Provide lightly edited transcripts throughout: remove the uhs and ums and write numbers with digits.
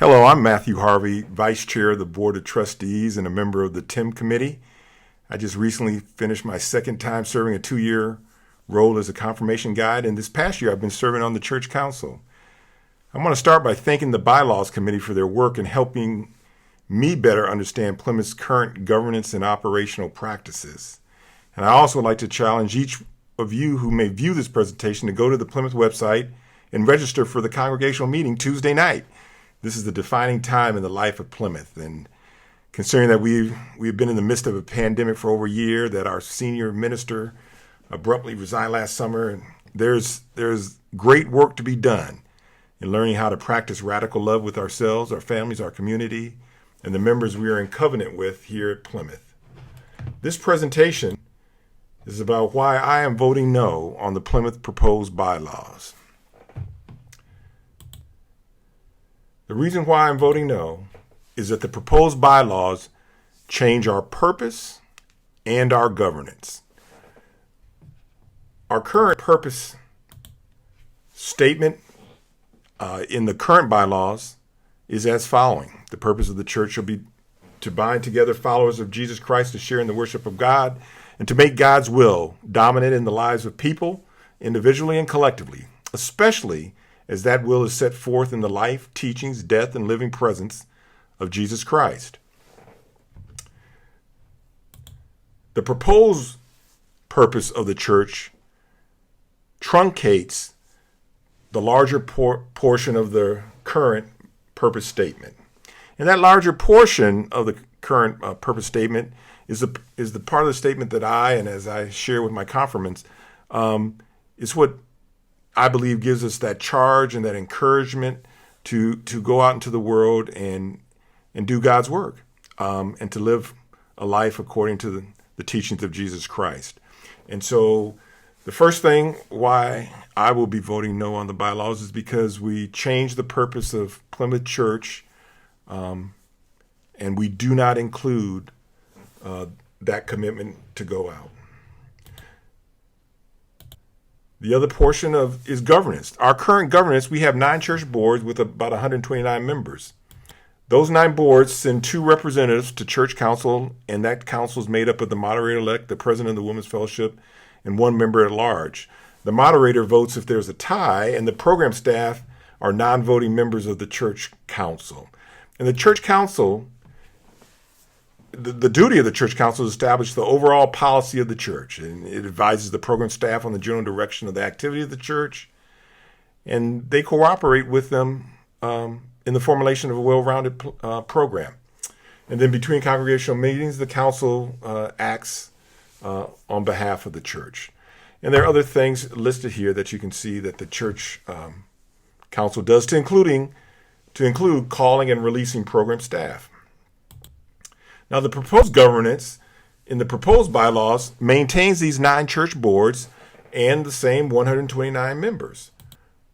Hello, I'm Matthew Harvey, Vice Chair of the Board of Trustees and a member of the TIM Committee. I just recently finished my second time serving a 2-year role as a confirmation guide, and this past year I've been serving on the Church Council. I want to start by thanking the Bylaws Committee for their work in helping me better understand Plymouth's current governance and operational practices. And I also would like to challenge each of you who may view this presentation to go to the Plymouth website and register for the congregational meeting Tuesday night. This is the defining time in the life of Plymouth, and considering that we've been in the midst of a pandemic for over a year, that our senior minister abruptly resigned last summer, and there's great work to be done in learning how to practice radical love with ourselves, our families, our community, and the members we are in covenant with here at Plymouth. This presentation is about why I am voting no on the Plymouth proposed bylaws. The reason why I'm voting no is that the proposed bylaws change our purpose and our governance. Our current purpose statement in the current bylaws is as following. The purpose of the church shall be to bind together followers of Jesus Christ to share in the worship of God and to make God's will dominant in the lives of people, individually and collectively, especially as that will is set forth in the life, teachings, death, and living presence of Jesus Christ. The proposed purpose of the church truncates the larger portion of the current purpose statement. And that larger portion of the current purpose statement is the part of the statement that I, and as I share with my confirmants, is what I believe gives us that charge and that encouragement to go out into the world and do God's work, and to live a life according to the teachings of Jesus Christ. And so the first thing why I will be voting no on the bylaws is because we changed the purpose of Plymouth Church, and we do not include that commitment to go out. The other portion is governance. Our current governance, we have 9 church boards with about 129 members. Those 9 boards send 2 representatives to church council, and that council is made up of the moderator-elect, the president of the Women's Fellowship, and 1 member at large. The moderator votes if there's a tie, and the program staff are non-voting members of the church council. And the church council, the duty of the church council is to establish the overall policy of the church, and it advises the program staff on the general direction of the activity of the church, and they cooperate with them in the formulation of a well-rounded program. And then between congregational meetings, the council acts on behalf of the church. And there are other things listed here that you can see that the church council does, to include calling and releasing program staff. Now, the proposed governance in the proposed bylaws maintains these 9 church boards and the same 129 members,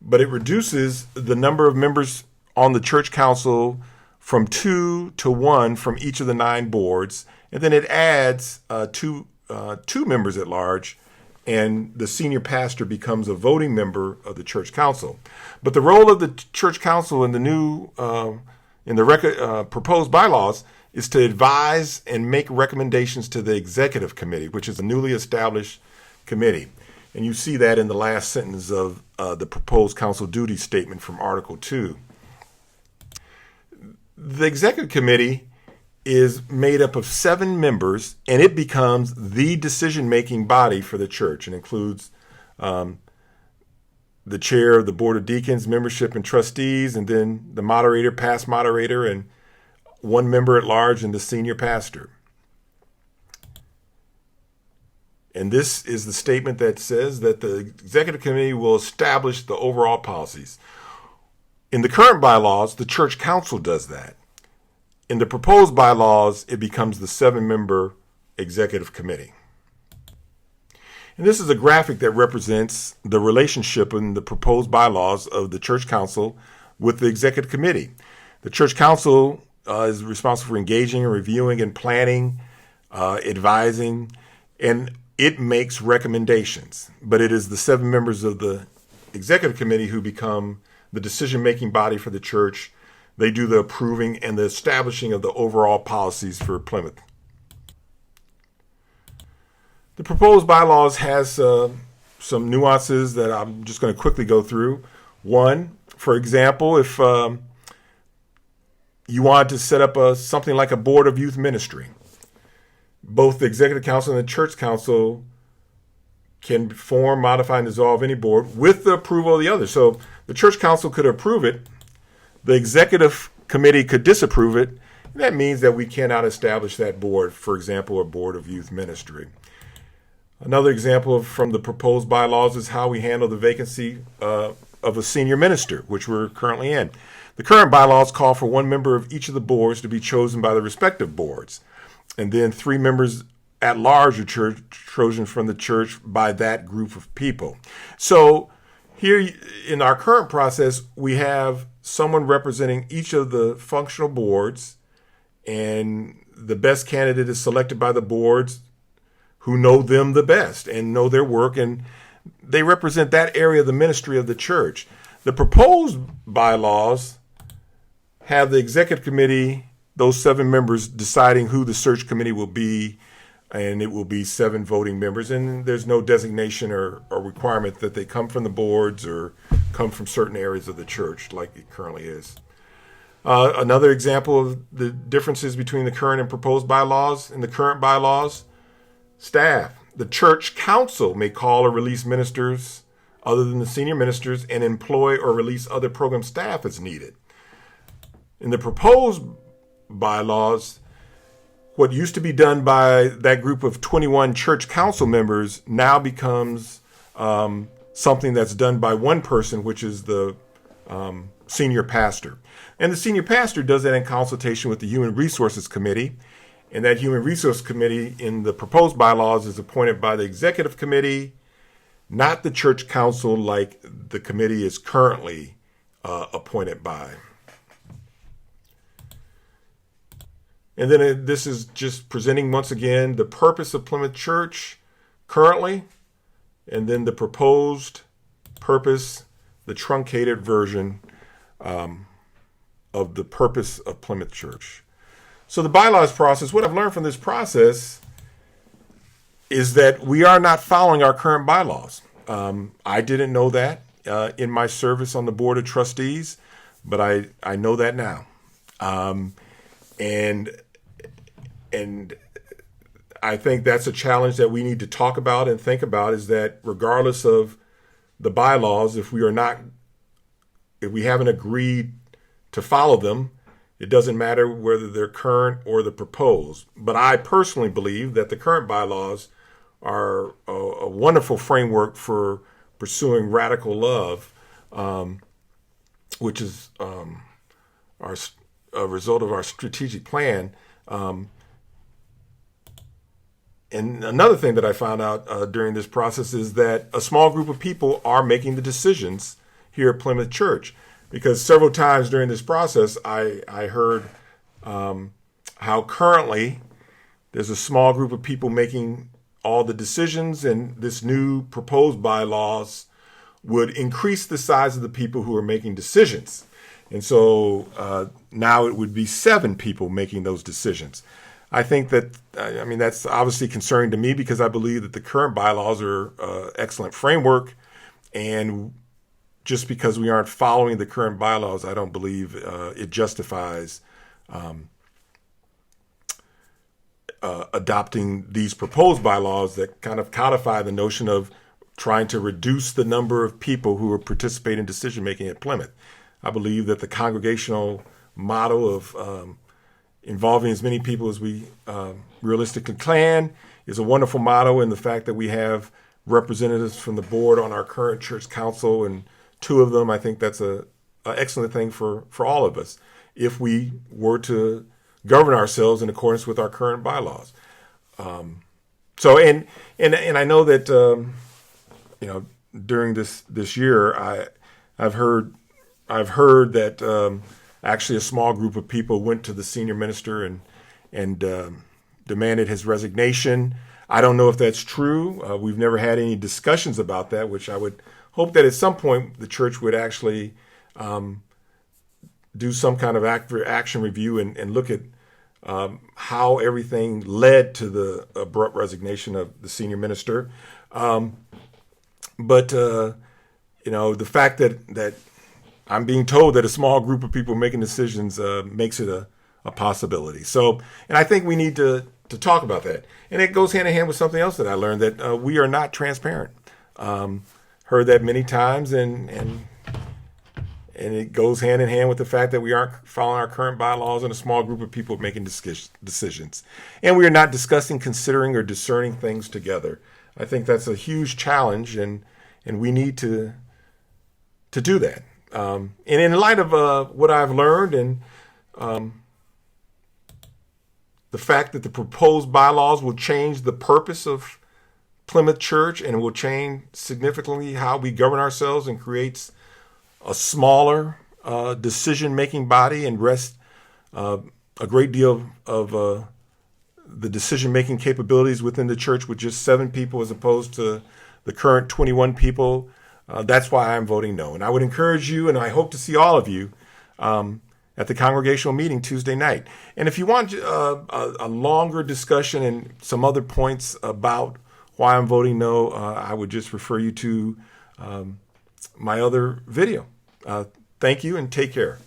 but it reduces the number of members on the church council from 2 to 1 from each of the 9 boards, and then it adds two members at large, and the senior pastor becomes a voting member of the church council. But the role of the church council in the proposed bylaws is to advise and make recommendations to the executive committee, which is a newly established committee. And you see that in the last sentence of the proposed council duty statement from Article 2. The executive committee is made up of 7 members, and it becomes the decision-making body for the church. It includes the chair of the board of deacons, membership, and trustees, and then the moderator, past moderator, and 1 member at large, and the senior pastor. And this is the statement that says that the executive committee will establish the overall policies. In the current bylaws, the church council does that. In the proposed bylaws, it becomes the 7-member executive committee. And this is a graphic that represents the relationship in the proposed bylaws of the church council with the executive committee. The church council is responsible for engaging and reviewing and planning, advising, and it makes recommendations. But it is the 7 members of the executive committee who become the decision-making body for the church They do the approving and the establishing of the overall policies for Plymouth. The proposed bylaws has some nuances that I'm just going to quickly go through. One, for example, if you wanted to set up something like a board of youth ministry, both the executive council and the church council can form, modify, and dissolve any board with the approval of the other. So the church council could approve it, the executive committee could disapprove it, and that means that we cannot establish that board, for example, a board of youth ministry. Another example from the proposed bylaws is how we handle the vacancy of a senior minister, which we're currently in. The current bylaws call for one member of each of the boards to be chosen by the respective boards, and then 3 members at large are chosen from the church by that group of people. So here in our current process, we have someone representing each of the functional boards, and the best candidate is selected by the boards who know them the best and know their work, and they represent that area of the ministry of the church. The proposed bylaws have the executive committee, those 7 members, deciding who the search committee will be, and it will be 7 voting members, and there's no designation or requirement that they come from the boards or come from certain areas of the church like it currently is. Another example of the differences between the current and proposed bylaws: in the current bylaws, staff, the church council may call or release ministers other than the senior ministers and employ or release other program staff as needed. In the proposed bylaws, what used to be done by that group of 21 church council members now becomes something that's done by one person, which is the senior pastor. And the senior pastor does that in consultation with the Human Resources Committee. And that Human Resource Committee in the proposed bylaws is appointed by the executive committee, not the church council like the committee is currently appointed by. And then this is just presenting once again the purpose of Plymouth Church currently, and then the proposed purpose, the truncated version of the purpose of Plymouth Church. So the bylaws process, what I've learned from this process is that we are not following our current bylaws. I didn't know that in my service on the Board of Trustees, but I know that now. And I think that's a challenge that we need to talk about and think about, is that regardless of the bylaws, if we haven't agreed to follow them, it doesn't matter whether they're current or the proposed. But I personally believe that the current bylaws are a wonderful framework for pursuing radical love, which is a result of our strategic plan. And another thing that I found out during this process is that a small group of people are making the decisions here at Plymouth Church. Because several times during this process, I heard how currently there's a small group of people making all the decisions, and this new proposed bylaws would increase the size of the people who are making decisions. And so now it would be 7 people making those decisions. I think that, that's obviously concerning to me, because I believe that the current bylaws are an excellent framework, and just because we aren't following the current bylaws, I don't believe it justifies adopting these proposed bylaws that kind of codify the notion of trying to reduce the number of people who are participating in decision-making at Plymouth. I believe that the congregational model of involving as many people as we realistically can is a wonderful model, and the fact that we have representatives from the board on our current church council, and 2 of them, I think that's an excellent thing for all of us if we were to govern ourselves in accordance with our current bylaws. So I know that during this year, I've heard that actually a small group of people went to the senior minister and demanded his resignation. I don't know if that's true. We've never had any discussions about that, which I would hope that at some point the church would actually do some kind of action review and look at how everything led to the abrupt resignation of the senior minister. But the fact that I'm being told that a small group of people making decisions makes it a possibility. So, and I think we need to talk about that. And it goes hand in hand with something else that I learned, that we are not transparent. Heard that many times, and it goes hand in hand with the fact that we aren't following our current bylaws and a small group of people making decisions. And we are not discussing, considering, or discerning things together. I think that's a huge challenge, and we need to do that. And in light of what I've learned, and the fact that the proposed bylaws will change the purpose of Plymouth Church, and it will change significantly how we govern ourselves, and creates a smaller decision-making body, and rest a great deal of the decision-making capabilities within the church with just 7 people as opposed to the current 21 people. That's why I'm voting no. And I would encourage you, and I hope to see all of you at the congregational meeting Tuesday night. And if you want a longer discussion and some other points about why I'm voting no, I would just refer you to my other video. Thank you, and take care.